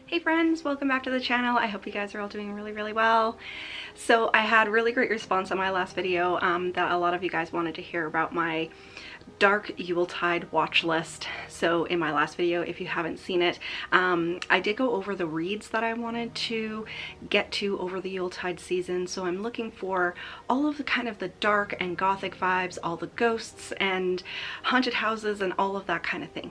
Hey friends, welcome back to the channel. I hope you guys are all doing really well. So I had really great response on my last video that a lot of you guys wanted to hear about my dark Yuletide watch list. So in my last video, if you haven't seen it, I did go over the reads that I wanted to get to over the Yuletide season. So I'm looking for all of the kind of the dark and Gothic vibes, all the ghosts and haunted houses and all of that kind of thing.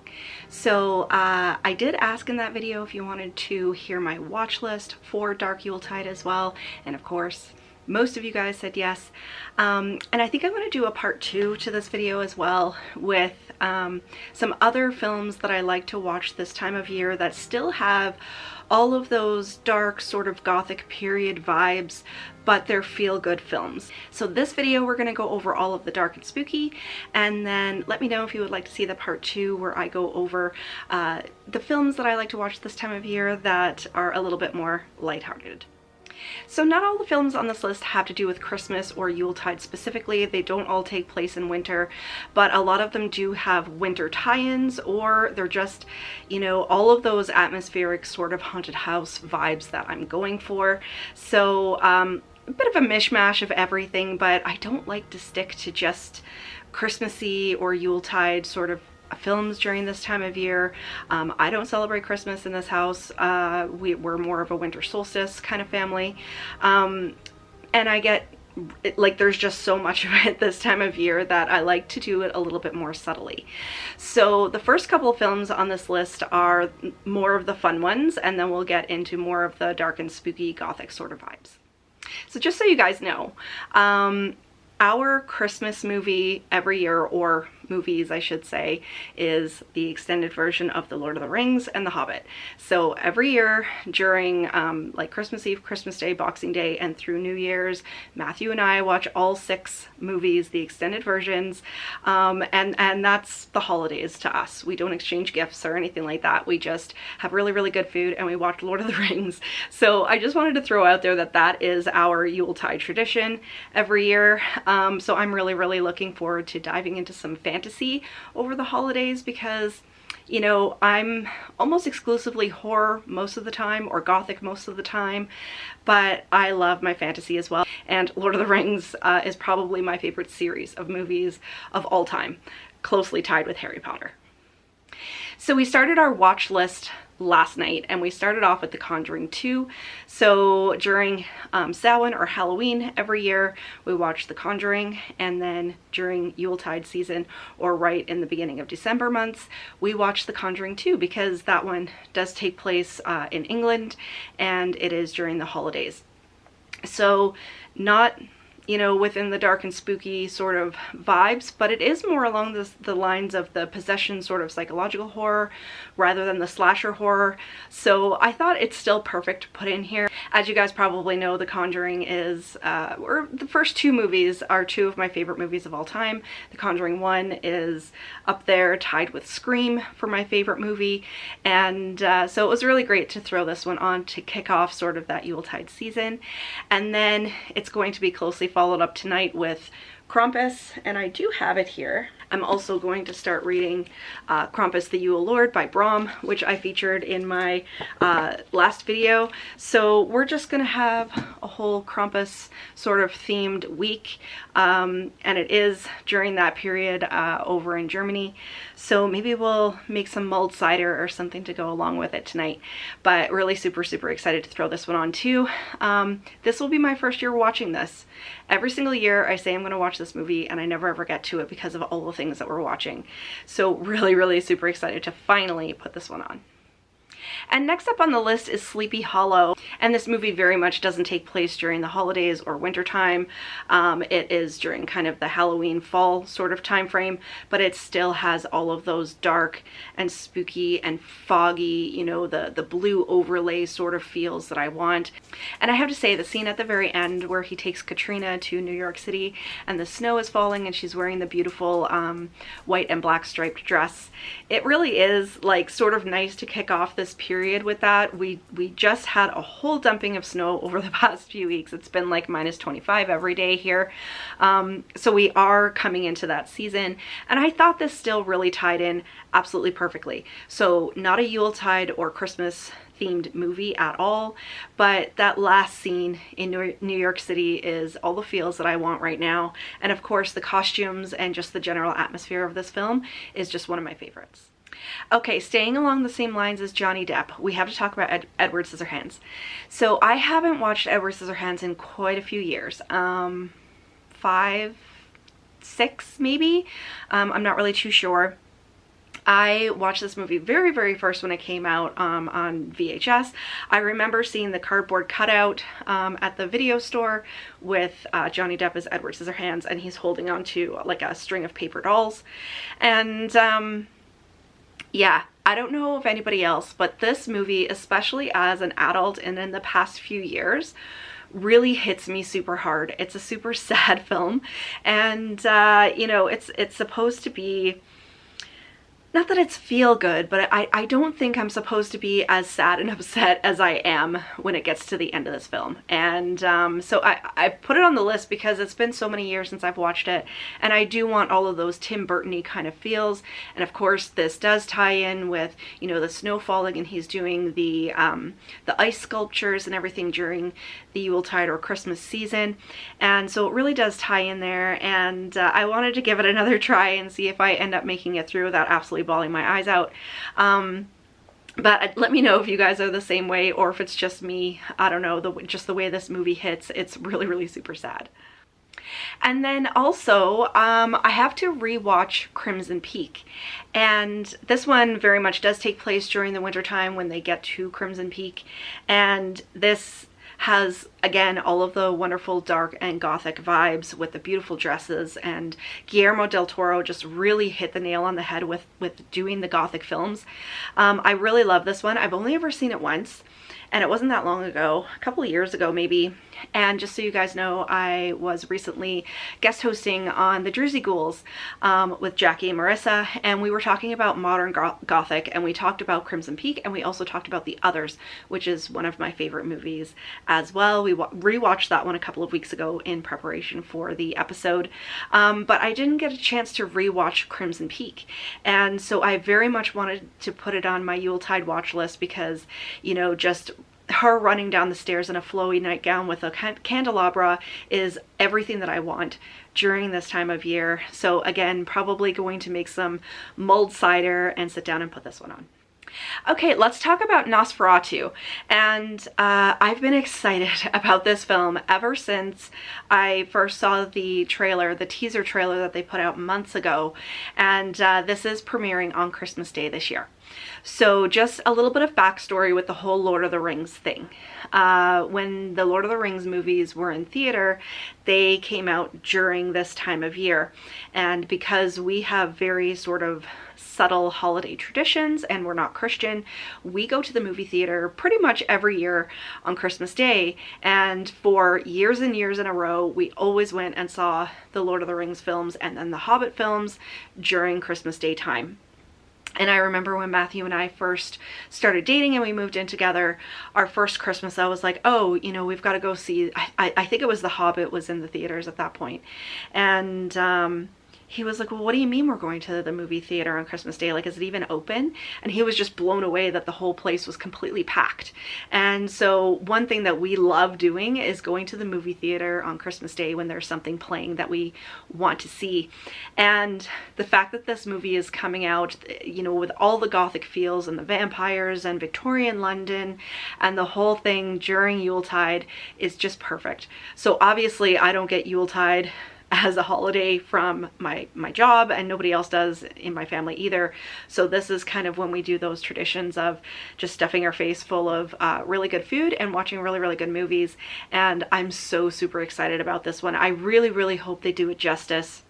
So I did ask in that video if you wanted to hear my watch list for dark Yuletide as well, and of course most of you guys said yes. And I think I'm going to do a part 2 to this video as well with some other films that I like to watch this time of year that still have all of those dark sort of Gothic period vibes, but they're feel-good films. So this video we're going to go over all of the dark and spooky, and then let me know if you would like to see the part 2 where I go over the films that I like to watch this time of year that are a little bit more lighthearted. So not all the films on this list have to do with Christmas or Yuletide specifically. They don't all take place in winter, but a lot of them do have winter tie-ins, or they're just, you know, all of those atmospheric sort of haunted house vibes that I'm going for. So a bit of a mishmash of everything, but I don't like to stick to just Christmassy or Yuletide sort of films during this time of year. I don't celebrate Christmas in this house. We're more of a winter solstice kind of family. And I get like there's just so much of it this time of year that I like to do it a little bit more subtly. So the first couple of films on this list are more of the fun ones, and then we'll get into more of the dark and spooky Gothic sort of vibes. So just so you guys know, our Christmas movie every year, or movies I should say, is the extended version of The Lord of the Rings and The Hobbit. So every year during like Christmas Eve, Christmas Day, Boxing Day, and through New Year's, Matthew and I watch all 6 movies, the extended versions, and that's the holidays to us. We don't exchange gifts or anything like that. We just have really good food and we watch Lord of the Rings. So I just wanted to throw out there that that is our Yuletide tradition every year. So I'm really looking forward to diving into some fantasy over the holidays, because, you know, I'm almost exclusively horror most of the time, or Gothic most of the time, but I love my fantasy as well. And Lord of the Rings is probably my favorite series of movies of all time, closely tied with Harry Potter. So we started our watch list last night, and we started off with The Conjuring 2. So during Samhain or Halloween every year we watch The Conjuring, and then during Yuletide season, or right in the beginning of December months, we watch The Conjuring 2, because that one does take place in England, and it is during the holidays. So not, you know, within the dark and spooky sort of vibes, but it is more along the lines of the possession sort of psychological horror rather than the slasher horror. So I thought it's still perfect to put in here. As you guys probably know, The Conjuring is, or the first 2 movies are 2 of my favorite movies of all time. The Conjuring 1 is up there, tied with Scream for my favorite movie. And so it was really great to throw this one on to kick off sort of that Yuletide season. And then it's going to be closely followed up tonight with Krampus, and I do have it here. I'm also going to start reading Krampus the Yule Lord by Bram, which I featured in my last video. So we're just gonna have a whole Krampus sort of themed week, and it is during that period over in Germany. So maybe we'll make some mulled cider or something to go along with it tonight. But really super excited to throw this one on too. This will be my first year watching this. Every single year I say I'm going to watch this movie, and I never ever get to it because of all the things that we're watching. So really super excited to finally put this one on. And next up on the list is Sleepy Hollow, and this movie very much doesn't take place during the holidays or winter time. It is during kind of the Halloween fall sort of time frame, but it still has all of those dark and spooky and foggy, you know, the blue overlay sort of feels that I want. And I have to say, the scene at the very end where he takes Katrina to New York City and the snow is falling and she's wearing the beautiful white and black striped dress, it really is like sort of nice to kick off this period with that. We just had a whole dumping of snow over the past few weeks. It's been like -25 every day here. So we are coming into that season, and I thought this still really tied in absolutely perfectly. So not a Yuletide or Christmas themed movie at all, but that last scene in New York City is all the feels that I want right now. And of course the costumes and just the general atmosphere of this film is just one of my favorites. Okay, staying along the same lines as Johnny Depp, we have to talk about Edward Scissorhands. So I haven't watched Edward Scissorhands in quite a few years, 5, 6 maybe, I'm not really too sure. I watched this movie very first when it came out on VHS. I remember seeing the cardboard cutout at the video store with Johnny Depp as Edward Scissorhands, and he's holding on to like a string of paper dolls. And yeah, I don't know if anybody else, but this movie, especially as an adult and in the past few years, really hits me super hard. It's a super sad film, and you know, it's supposed to be, not that it's feel good, but I don't think I'm supposed to be as sad and upset as I am when it gets to the end of this film. And so I put it on the list because it's been so many years since I've watched it, and I do want all of those Tim Burton-y kind of feels. And of course this does tie in with, you know, the snow falling, and he's doing the ice sculptures and everything during the Yuletide or Christmas season, and so it really does tie in there. And I wanted to give it another try and see if I end up making it through without absolutely bawling my eyes out. But let me know if you guys are the same way, or if it's just me. I don't know, just the way this movie hits, it's really super sad. And then also, I have to rewatch Crimson Peak, and this one very much does take place during the winter time when they get to Crimson Peak, and this has, again, all of the wonderful dark and gothic vibes with the beautiful dresses, and Guillermo del Toro just really hit the nail on the head with doing the gothic films. I really love this one. I've only ever seen it once, and it wasn't that long ago, a couple of years ago maybe. And just so you guys know, I was recently guest hosting on the Jersey Ghouls with Jackie and Marissa, and we were talking about modern Gothic, and we talked about Crimson Peak, and we also talked about The Others, which is one of my favorite movies as well. We rewatched that one a couple of weeks ago in preparation for the episode, but I didn't get a chance to rewatch Crimson Peak, and so I very much wanted to put it on my Yuletide watch list because, you know, just her running down the stairs in a flowy nightgown with a candelabra is everything that I want during this time of year. So again, probably going to make some mulled cider and sit down and put this one on. Okay, let's talk about Nosferatu. And I've been excited about this film ever since I first saw the trailer, the teaser trailer that they put out months ago. And this is premiering on Christmas Day this year. So just a little bit of backstory with the whole Lord of the Rings thing. When the Lord of the Rings movies were in theater, they came out during this time of year. And because we have very sort of subtle holiday traditions and we're not Christian, we go to the movie theater pretty much every year on Christmas Day. And for years and years in a row, we always went and saw the Lord of the Rings films and then the Hobbit films during Christmas Day time. And I remember when Matthew and I first started dating and we moved in together, our first Christmas, I was like, oh, you know, we've got to go see, I think it was The Hobbit was in the theaters at that point. And he was like, well, what do you mean we're going to the movie theater on Christmas Day? Like, is it even open? And he was just blown away that the whole place was completely packed. And so one thing that we love doing is going to the movie theater on Christmas Day when there's something playing that we want to see. And the fact that this movie is coming out, you know, with all the Gothic feels and the vampires and Victorian London and the whole thing during Yuletide is just perfect. So obviously I don't get Yuletide as a holiday from my job, and nobody else does in my family either. So this is kind of when we do those traditions of just stuffing our face full of really good food and watching really good movies. And I'm so super excited about this one. I really hope they do it justice.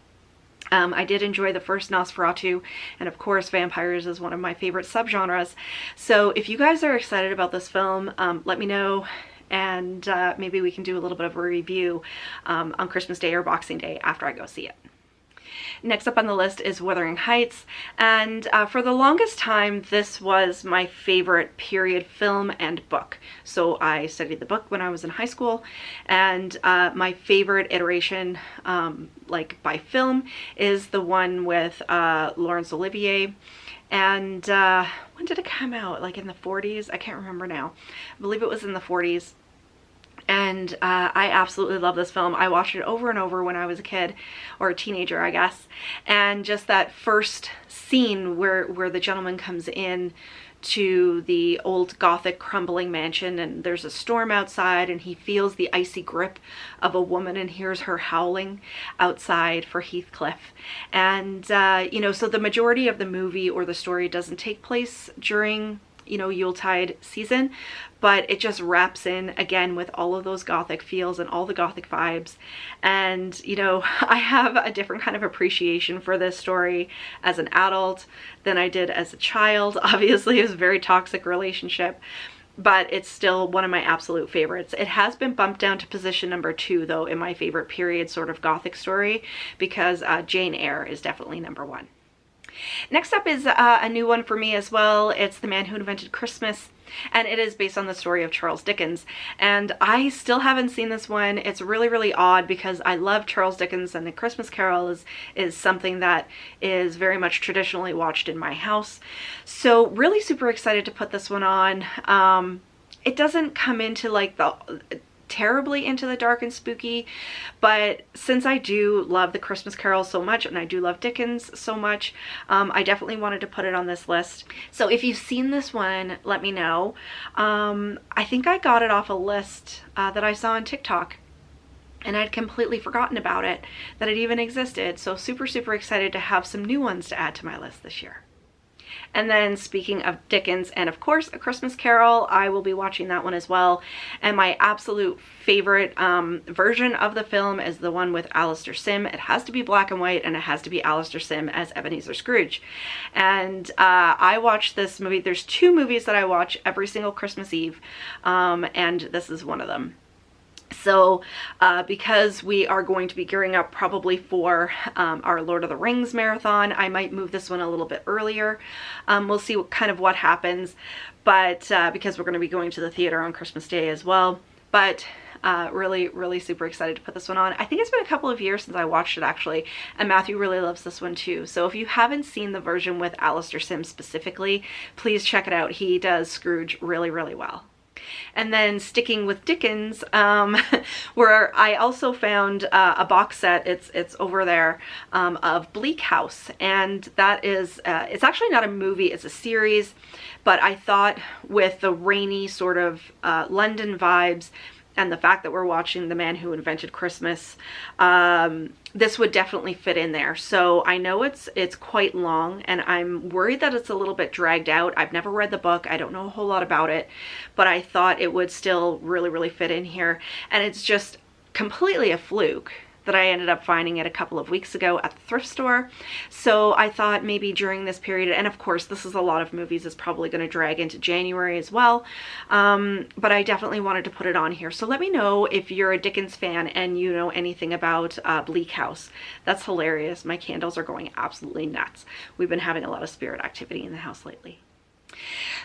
I did enjoy the first Nosferatu, and of course vampires is one of my favorite subgenres. So if you guys are excited about this film, let me know, and maybe we can do a little bit of a review on Christmas Day or Boxing Day after I go see it. Next up on the list is Wuthering Heights, and for the longest time this was my favorite period film and book. So I studied the book when I was in high school, and my favorite iteration like by film is the one with Laurence Olivier. And when did it come out? Like in the 40s? I can't remember now. I believe it was in the 40s. And I absolutely love this film. I watched it over and over when I was a kid, or a teenager, I guess. And just that first scene where the gentleman comes in to the old Gothic crumbling mansion, and there's a storm outside, and he feels the icy grip of a woman and hears her howling outside for Heathcliff. And you know, so the majority of the movie or the story doesn't take place during, you know, Yuletide season, but it just wraps in again with all of those Gothic feels and all the Gothic vibes. And you know, I have a different kind of appreciation for this story as an adult than I did as a child. Obviously, it was a very toxic relationship, but it's still one of my absolute favorites. It has been bumped down to position number 2 though in my favorite period sort of Gothic story, because Jane Eyre is definitely number 1. Next up is a new one for me as well. It's The Man Who Invented Christmas, and it is based on the story of Charles Dickens. And I still haven't seen this one. It's really, really odd because I love Charles Dickens, and The Christmas Carol is something that is very much traditionally watched in my house. So really super excited to put this one on. It doesn't come into like the terribly into the dark and spooky, but since I do love The Christmas Carol so much, and I do love Dickens so much, I definitely wanted to put it on this list. So if you've seen this one, let me know. I think I got it off a list that I saw on TikTok, and I'd completely forgotten about it, that it even existed. So super, super excited to have some new ones to add to my list this year. And then speaking of Dickens and of course A Christmas Carol, I will be watching that one as well. And my absolute favorite version of the film is the one with Alastair Sim. It has to be black and white, and it has to be Alastair Sim as Ebenezer Scrooge. And I watched this movie. There's 2 movies that I watch every single Christmas Eve, and this is one of them. So because we are going to be gearing up probably for our Lord of the Rings marathon, I might move this one a little bit earlier. We'll see what happens, but because we're going to be going to the theater on Christmas Day as well. But really, really super excited to put this one on. I think it's been a couple of years since I watched it actually, and Matthew really loves this one too. So if you haven't seen the version with Alastair Sim specifically, please check it out. He does Scrooge really, really well. And then sticking with Dickens, where I also found a box set, it's over there, of Bleak House. And that is, it's actually not a movie, it's a series, but I thought with the rainy sort of London vibes, and the fact that we're watching The Man Who Invented Christmas, this would definitely fit in there. So I know it's quite long, and I'm worried that it's a little bit dragged out. I've never read the book. I don't know a whole lot about it, but I thought it would still really, really fit in here. And it's just completely a fluke that I ended up finding it a couple of weeks ago at the thrift store. So I thought maybe during this period, and of course this is a lot of movies, it's probably going to drag into January as well, but I definitely wanted to put it on here. So let me know if you're a Dickens fan and you know anything about Bleak House. That's hilarious. My candles are going absolutely nuts. We've been having a lot of spirit activity in the house lately.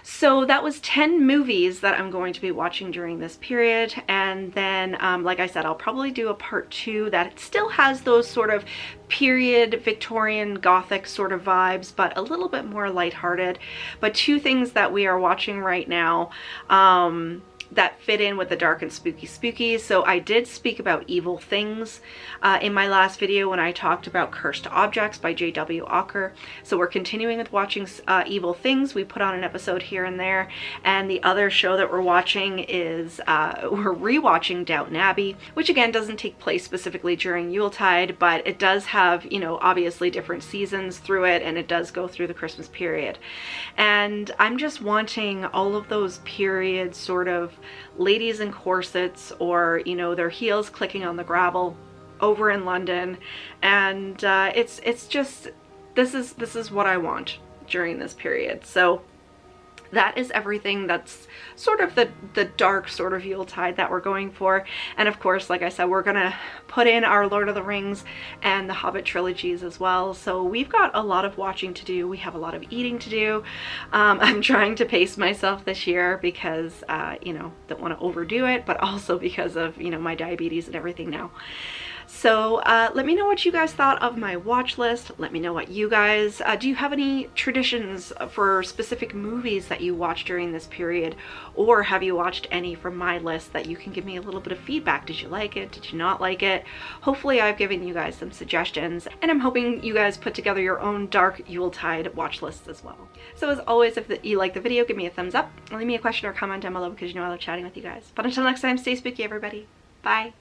So that was 10 movies that I'm going to be watching during this period, and then like I said, I'll probably do a part 2 that still has those sort of period Victorian Gothic sort of vibes, but a little bit more lighthearted. But 2 things that we are watching right now that fit in with the dark and spooky. So I did speak about Evil Things in my last video when I talked about Cursed Objects by J.W. Ocker. So we're continuing with watching Evil Things. We put on an episode here and there. And the other show that we're watching is, we're rewatching Downton Abbey, which again doesn't take place specifically during Yuletide, but it does have, you know, obviously different seasons through it, and it does go through the Christmas period. And I'm just wanting all of those period sort of ladies in corsets, or you know, their heels clicking on the gravel over in London, and it's just, this is what I want during this period. So that is everything that's sort of the dark sort of Yuletide that we're going for. And of course, like I said, we're gonna put in our Lord of the Rings and the Hobbit trilogies as well. So we've got a lot of watching to do. We have a lot of eating to do. I'm trying to pace myself this year because, you know, don't want to overdo it, but also because of, you know, my diabetes and everything now. So let me know what you guys thought of my watch list. Let me know what you guys, do you have any traditions for specific movies that you watch during this period? Or have you watched any from my list that you can give me a little bit of feedback? Did you like it? Did you not like it? Hopefully I've given you guys some suggestions, and I'm hoping you guys put together your own dark Yuletide watch lists as well. So as always, if you like the video, give me a thumbs up, leave me a question or comment down below because you know I love chatting with you guys. But until next time, stay spooky everybody. Bye.